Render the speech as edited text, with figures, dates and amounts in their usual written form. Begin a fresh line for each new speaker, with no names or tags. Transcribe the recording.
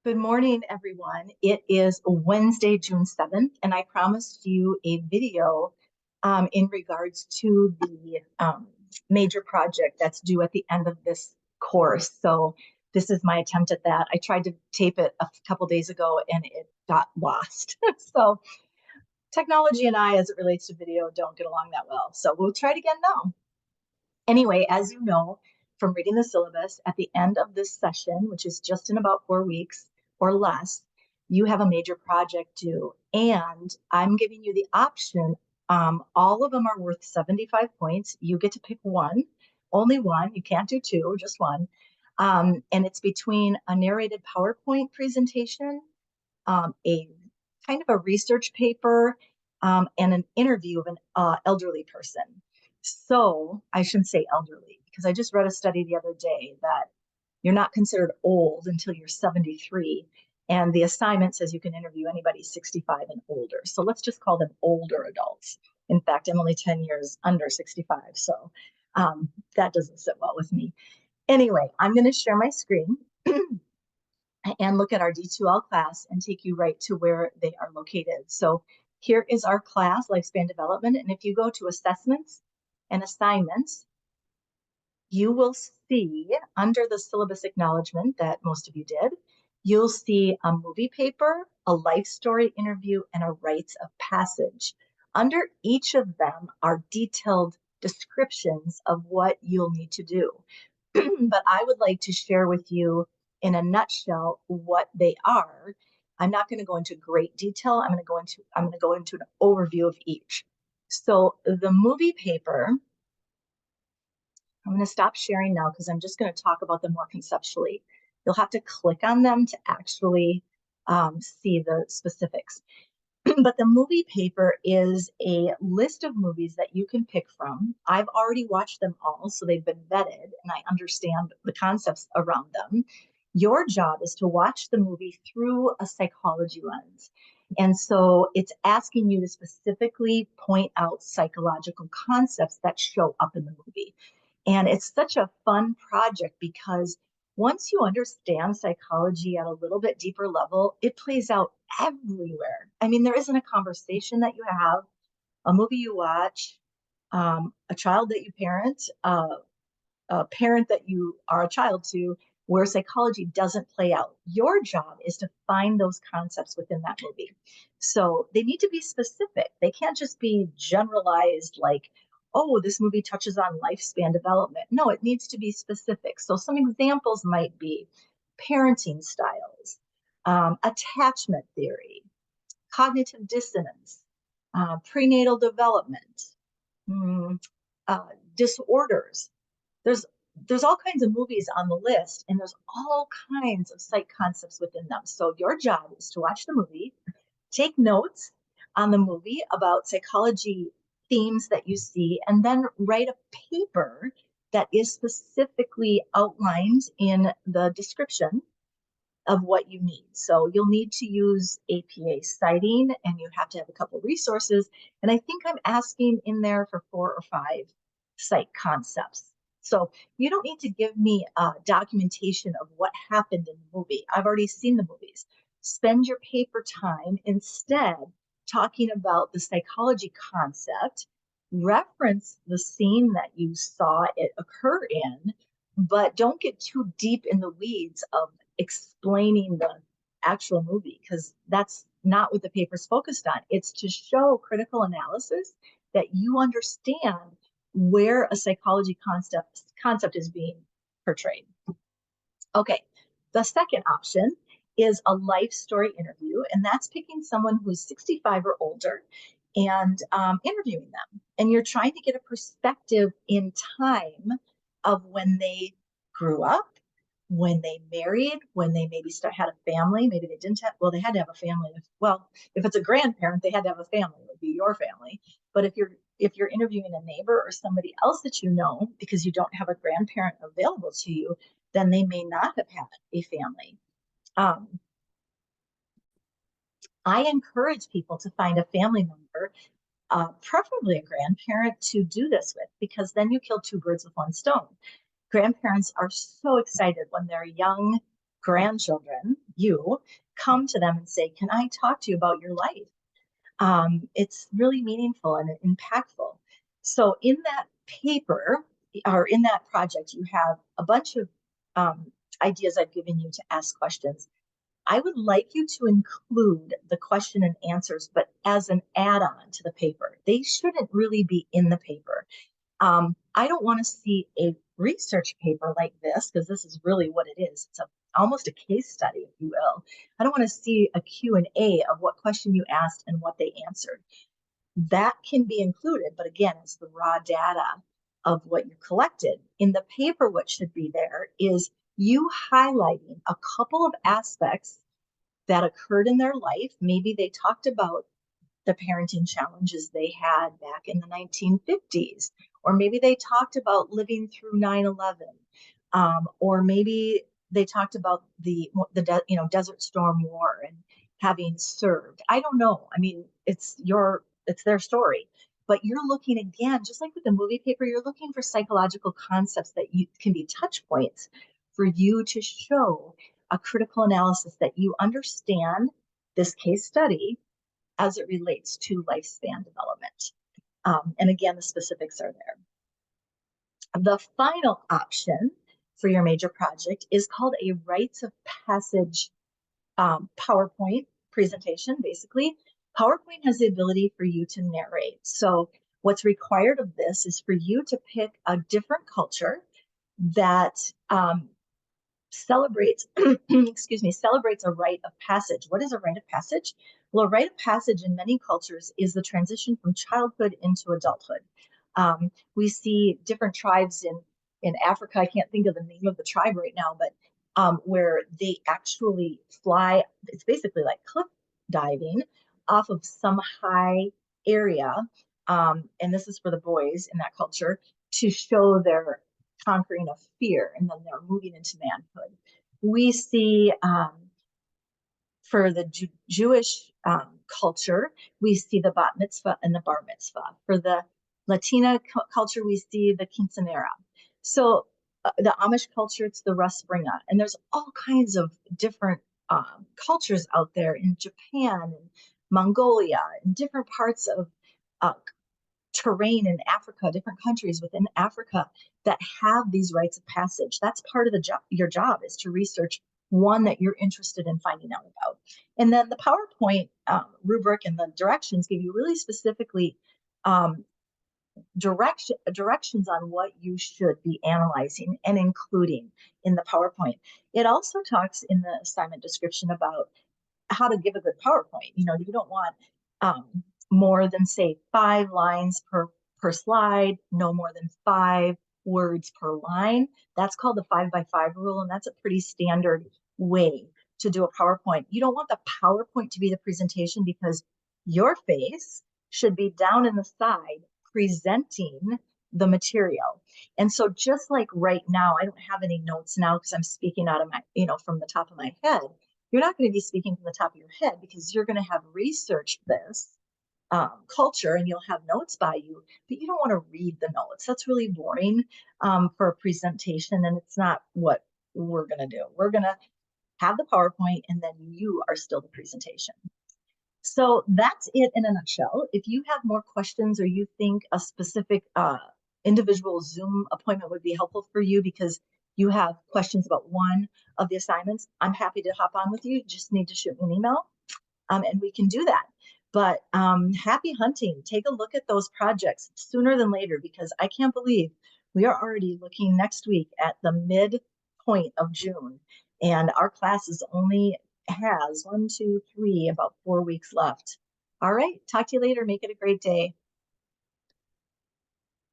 Good morning, everyone. It is Wednesday, June 7th, and I promised you a video in regards to the major project that's due at the end of this course. So this is my attempt at that. I tried to tape it a couple days ago and it got lost. So technology and I, as it relates to video, don't get along that well. So we'll try it again now. Anyway, as you know from reading the syllabus, at the end of this session, which is just in about 4 weeks or less, you have a major project due. And I'm giving you the option. All of them are worth 75 points. You get to pick one, only one. You can't do two, just one. And it's between a narrated PowerPoint presentation, a kind of a research paper, and an interview of an elderly person. So I shouldn't say elderly because I just read a study the other day that you're not considered old until you're 73. And the assignment says you can interview anybody 65 and older. So let's just call them older adults. In fact, I'm only 10 years under 65. So that doesn't sit well with me. Anyway, I'm going to share my screen and look at our D2L class and take you right to where they are located. So here is our class, Lifespan Development. And if you go to Assessments and Assignments, you will see under the syllabus acknowledgement that most of you did, you'll see a movie paper, a life story interview, and a rites of passage. Under each of them are detailed descriptions of what you'll need to do. But I would like to share with you in a nutshell what they are. I'm not going to go into great detail. I'm going to go into an overview of each. So the movie paper, I'm going to stop sharing now because I'm just going to talk about them more conceptually. You'll have to click on them to actually see the specifics. But the movie paper is a list of movies that you can pick from. I've already watched them all, so they've been vetted and I understand the concepts around them. Your job is to watch the movie through a psychology lens. And so it's asking you to specifically point out psychological concepts that show up in the movie. And it's such a fun project because once you understand psychology at a little bit deeper level, it plays out everywhere. I mean, there isn't a conversation that you have, a movie you watch, a child that you parent, a parent that you are a child to, where psychology doesn't play out. Your job is to find those concepts within that movie. So they need to be specific. They can't just be generalized, like, oh, this movie touches on lifespan development. No, it needs to be specific. So some examples might be parenting styles, attachment theory, cognitive dissonance, prenatal development, mm, disorders. There's there's all kinds of movies on the list, and there's all kinds of psych concepts within them. So your job is to watch the movie, take notes on the movie about psychology themes that you see, and then write a paper that is specifically outlined in the description of what you need. So you'll need to use APA citing, and you have to have a couple resources. And I think I'm asking in there for 4 or 5 psych concepts. So you don't need to give me documentation of what happened in the movie. I've already seen the movies. Spend your paper time instead talking about the psychology concept, reference the scene that you saw it occur in, but don't get too deep in the weeds of explaining the actual movie because that's not what the paper's focused on. It's to show critical analysis that you understand where a psychology concept is being portrayed. Okay, the second option is a life story interview, and that's picking someone who's 65 or older and interviewing them. And you're trying to get a perspective in time of when they grew up, when they married, when they maybe had a family. Maybe they didn't have, well, they had to have a family. Well, if it's a grandparent, they had to have a family. It would be your family. But if you're interviewing a neighbor or somebody else that you know because you don't have a grandparent available to you, then they may not have had a family. I encourage people to find a family member, preferably a grandparent, to do this with, because then you kill two birds with one stone. Grandparents are so excited when their young grandchildren you come to them and say, can I talk to you about your life? It's really meaningful and impactful. So in that paper or in that project, you have a bunch of ideas I've given you to ask questions. I would like you to include the question and answers, but as an add-on to the paper. They shouldn't really be in the paper. I don't want to see a research paper like this, because this is really what it is. It's almost a case study, if you will. I don't want to see a Q&A of what question you asked and what they answered. That can be included, but again, it's the raw data of what you collected. In the paper, what should be there is you highlighting a couple of aspects that occurred in their life. Maybe they talked about the parenting challenges they had back in the 1950s, or maybe they talked about living through 9/11, or maybe they talked about the Desert Storm War and having served. I don't know. I mean, it's their story. But you're looking again, just like with the movie paper, you're looking for psychological concepts that you can be touch points for you to show a critical analysis that you understand this case study as it relates to lifespan development. And again, the specifics are there. The final option for your major project is called a rites of passage PowerPoint presentation. Basically, PowerPoint has the ability for you to narrate. So what's required of this is for you to pick a different culture that celebrates, celebrates a rite of passage. What is a rite of passage? Well, a rite of passage in many cultures is the transition from childhood into adulthood. We see different tribes in Africa. I can't think of the name of the tribe right now, but where they actually fly. It's basically like cliff diving off of some high area. And this is for the boys in that culture to show their conquering of fear, and then they're moving into manhood. We see for the Jewish culture, we see the bat mitzvah and the bar mitzvah. For the Latina culture, we see the quinceanera. So the Amish culture, it's the Rosh Hashanah. And there's all kinds of different cultures out there in Japan and Mongolia and different parts of terrain in Africa, different countries within Africa that have these rites of passage. That's part of the job. Your job is to research one that you're interested in finding out about. And then the PowerPoint rubric and the directions give you really specifically directions on what you should be analyzing and including in the PowerPoint. It also talks in the assignment description about how to give a good PowerPoint. You don't want more than, say, 5 lines per slide, no more than 5 words per line. That's called the 5x5 rule, and that's a pretty standard way to do a PowerPoint. You don't want the PowerPoint to be the presentation, because your face should be down in the side presenting the material. And so just like right now, I don't have any notes now because I'm speaking out of my, from the top of my head. You're not going to be speaking from the top of your head, because you're going to have researched this culture and you'll have notes by you, but you don't want to read the notes. That's really boring for a presentation, and it's not what we're going to do. We're going to have the PowerPoint, and then you are still the presentation. So that's it in a nutshell. If you have more questions, or you think a specific individual Zoom appointment would be helpful for you because you have questions about one of the assignments, I'm happy to hop on with you. You just need to shoot me an email and we can do that. But happy hunting. Take a look at those projects sooner than later, because I can't believe we are already looking next week at the midpoint of June, and our class only has 1, 2, 3, about 4 weeks left. All right, talk to you later. Make it a great day.